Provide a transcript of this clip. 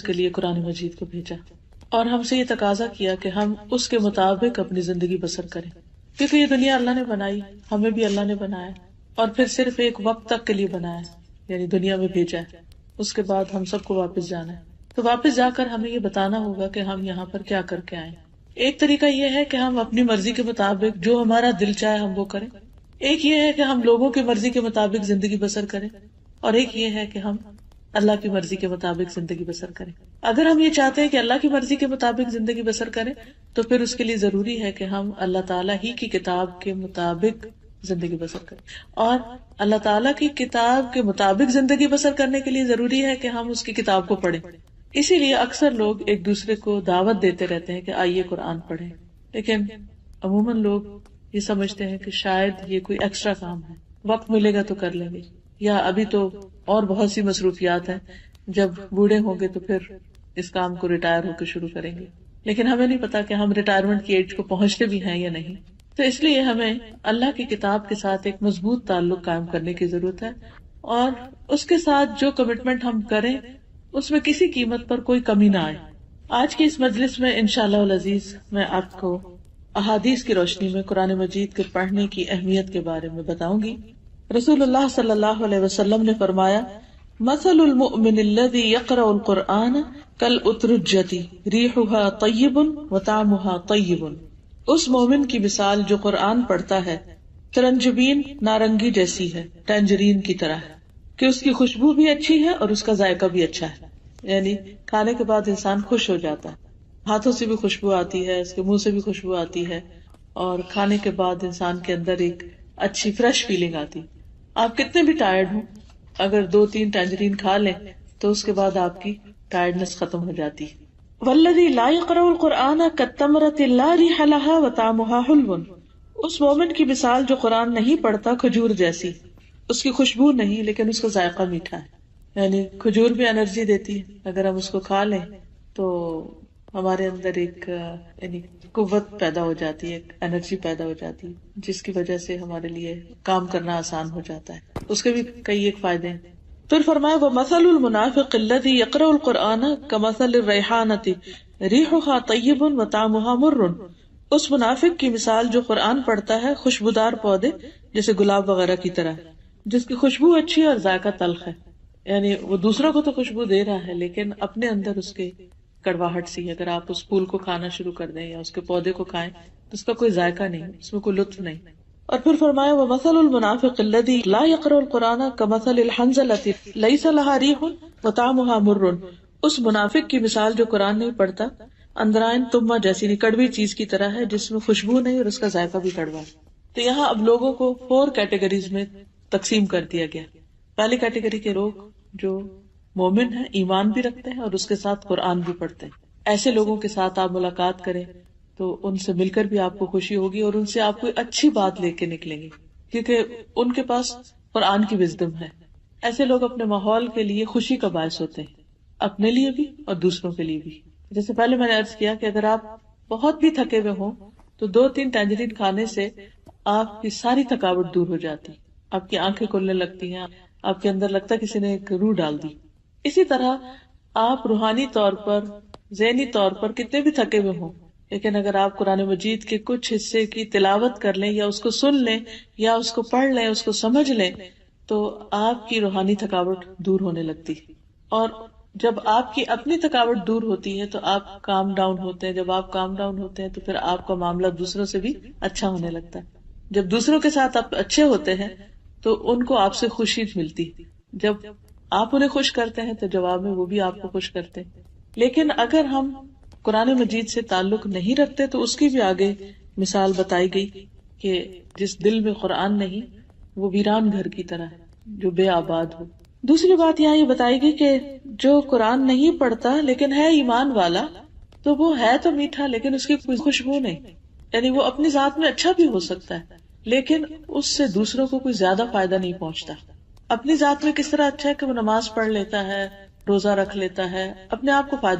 کے لیے قرآن مجید کو بھیجا اور ہم سے یہ تقاضا کیا کہ ہم اس کے مطابق اپنی زندگی بسر کریں، کیونکہ یہ دنیا اللہ نے بنائی، ہمیں بھی اللہ نے بنایا اور پھر صرف ایک وقت تک کے لیے بنایا، یعنی دنیا میں بھیجا ہے، اس کے بعد ہم سب کو واپس جانا ہے۔ تو واپس جا کر ہمیں یہ بتانا ہوگا کہ ہم یہاں پر کیا کر کے آئے۔ ایک طریقہ یہ ہے کہ ہم اپنی مرضی کے مطابق جو ہمارا دل چاہے ہم وہ کریں، ایک یہ ہے کہ ہم لوگوں کی مرضی کے مطابق زندگی بسر کریں، اور ایک یہ ہے کہ ہم اللہ کی مرضی کے مطابق زندگی بسر کریں۔ اگر ہم یہ چاہتے ہیں کہ اللہ کی مرضی کے مطابق زندگی بسر کریں تو پھر اس کے لیے ضروری ہے کہ ہم اللہ تعالیٰ ہی کی کتاب کے مطابق زندگی بسر کریں، اور اللہ تعالیٰ کی کتاب کے مطابق زندگی بسر کرنے کے لیے ضروری ہے کہ ہم اس کی کتاب کو پڑھیں۔ اسی لیے اکثر لوگ ایک دوسرے کو دعوت دیتے رہتے ہیں کہ آئیے قرآن پڑھیں، لیکن عموماً لوگ یہ سمجھتے ہیں کہ شاید یہ کوئی ایکسٹرا کام ہے، وقت ملے گا تو کر لیں گے، یا ابھی تو اور بہت سی مصروفیات ہیں، جب بوڑھے ہوں گے تو پھر اس کام کو ریٹائر ہو کے شروع کریں گے۔ لیکن ہمیں نہیں پتا کہ ہم ریٹائرمنٹ کی ایج کو پہنچتے بھی ہیں یا نہیں۔ تو اس لیے ہمیں اللہ کی کتاب کے ساتھ ایک مضبوط تعلق قائم کرنے کی ضرورت ہے، اور اس کے ساتھ جو کمٹمنٹ ہم کریں اس میں کسی قیمت پر کوئی کمی نہ آئے۔ آج کی اس مجلس میں انشاءاللہ العزیز میں آپ کو احادیث کی روشنی میں قرآن مجید کے پڑھنے کی اہمیت کے بارے میں بتاؤں گی۔ رسول اللہ صلی اللہ علیہ وسلم نے فرمایا، مثل المؤمن الذي يقرأ القرآن كالأترجة ريحها طيب وطعمها طيب۔ اس مومن کی مثال جو قرآن پڑھتا ہے ترنجبین نارنگی جیسی ہے، ٹینجرین کی طرح ہے، کہ اس کی خوشبو بھی اچھی ہے اور اس کا ذائقہ بھی اچھا ہے، یعنی کھانے کے بعد انسان خوش ہو جاتا ہے، ہاتھوں سے بھی خوشبو آتی ہے، اس کے منہ سے بھی خوشبو آتی ہے، اور کھانے کے بعد انسان کے اندر ایک اچھی فریش فیلنگ آتی۔ آپ کتنے بھی ٹائرڈ ہوں، اگر 2-3 ٹینجرین کھا لیں تو اس کے بعد آپ کی ٹائرڈنس ختم ہو جاتی۔ والذی لا یقرأ القرآن کالتمرۃ لا ریح لها وطعمها حلو۔ اس مومن کی مثال جو قرآن نہیں پڑھتا کھجور جیسی، اس کی خوشبو نہیں لیکن اس کا ذائقہ میٹھا ہے، یعنی کھجور بھی انرجی دیتی ہے، اگر ہم اس کو کھا لیں تو ہمارے اندر ایک یعنی قوت پیدا ہو جاتی ہے، ایک انرجی پیدا ہو جاتی ہے، جس کی وجہ سے ہمارے لیے کام کرنا آسان ہو جاتا ہے۔ اس کے بھی کئی ایک فائدے ہیں۔ پھر فرمایا وَمَثَلُ الْمُنَافِقِ الَّذِي يَقْرَأُ الْقُرْآنَ كَمَثَلِ الرَّيْحَانَةِ رِيحُهَا طَيِّبٌ وَطَعْمُهَا مُرٌّ۔ اس منافق کی مثال جو قرآن پڑھتا ہے خوشبودار پودے جیسے گلاب وغیرہ کی طرح، جس کی خوشبو اچھی اور ذائقہ تلخ ہے، یعنی وہ دوسروں کو تو خوشبو دے رہا ہے لیکن اپنے اندر اس کے کڑواہٹ سی ہے۔ اگر آپ اس پھول کو کھانا شروع کر دیں یا اس کے پودے کو کھائیں تو اس کا کوئی ذائقہ نہیں، اس میں کوئی لطف نہیں۔ اور پھر فرمایا وَمَثَلُ الْمُنَافِقِ الَّذِي لَا يَقْرَأُ الْقُرْآنَ كَمَثَلِ الْحَنْظَلَةِ لَيْسَ لَهَا رِيحٌ وَطَعْمُهَا مُرٌّ۔ اس منافق کی مثال جو قرآن نہیں پڑھتا اندرائن تمہ جیسی کڑوی چیز کی طرح ہے، جس میں خوشبو نہیں اور اس کا ذائقہ بھی کڑوا ہے۔ تو یہاں اب لوگوں کو 4 کیٹیگریز میں تقسیم کر دیا گیا۔ پہلی کیٹیگری کے لوگ جو مومن ہیں، ایمان بھی رکھتے ہیں اور اس کے ساتھ قرآن بھی پڑھتے ہیں، ایسے لوگوں کے ساتھ آپ ملاقات کریں تو ان سے مل کر بھی آپ کو خوشی ہوگی اور ان سے آپ کوئی اچھی بات لے کے نکلیں گے، کیونکہ ان کے پاس قرآن کی وزڈم ہے۔ ایسے لوگ اپنے ماحول کے لیے خوشی کا باعث ہوتے ہیں، اپنے لیے بھی اور دوسروں کے لیے بھی۔ جیسے پہلے میں نے عرض کیا کہ اگر آپ بہت بھی تھکے ہوئے ہوں تو 2-3 ٹینجرین کھانے سے آپ کی ساری تھکاوٹ دور ہو جاتی، آپ کی آنکھیں کھلنے لگتی ہیں، آپ کے اندر لگتا ہے کسی نے ایک روح ڈال دی۔ اسی طرح آپ روحانی طور پر، ذہنی طور پر کتنے بھی تھکے ہوئے ہوں، لیکن اگر آپ قرآن مجید کے کچھ حصے کی تلاوت کر لیں یا اس کو سن لیں یا اس کو پڑھ لیں، اس کو سمجھ لیں، تو آپ کی روحانی تھکاوٹ دور ہونے لگتی۔ اور جب آپ کی اپنی تھکاوٹ دور ہوتی ہے تو آپ کام ڈاؤن ہوتے ہیں، جب آپ کام ڈاؤن ہوتے ہیں تو پھر آپ کا معاملہ دوسروں سے بھی اچھا ہونے لگتا ہے۔ جب دوسروں کے ساتھ آپ اچھے ہوتے ہیں تو ان کو آپ سے خوشی ملتی، جب آپ انہیں خوش کرتے ہیں تو جواب میں وہ بھی آپ کو خوش کرتے ہیں۔ لیکن اگر ہم قرآن مجید سے تعلق نہیں رکھتے تو اس کی بھی آگے مثال بتائی گئی کہ جس دل میں قرآن نہیں وہ ویران گھر کی طرح ہے جو بے آباد ہو۔ دوسری بات یہاں یہ بتائی گئی کہ جو قرآن نہیں پڑھتا لیکن ہے ایمان والا تو وہ ہے تو میٹھا لیکن اس کی کوئی خوشبو نہیں، یعنی وہ اپنی ذات میں اچھا بھی ہو سکتا ہے لیکن اس سے دوسروں کو کوئی زیادہ فائدہ نہیں پہنچتا۔ اپنی ذات میں کس طرح اچھا ہے کہ وہ نماز پڑھ لیتا ہے، روزہ رکھ لیتا ہے، اپنے آپ کو فائدہ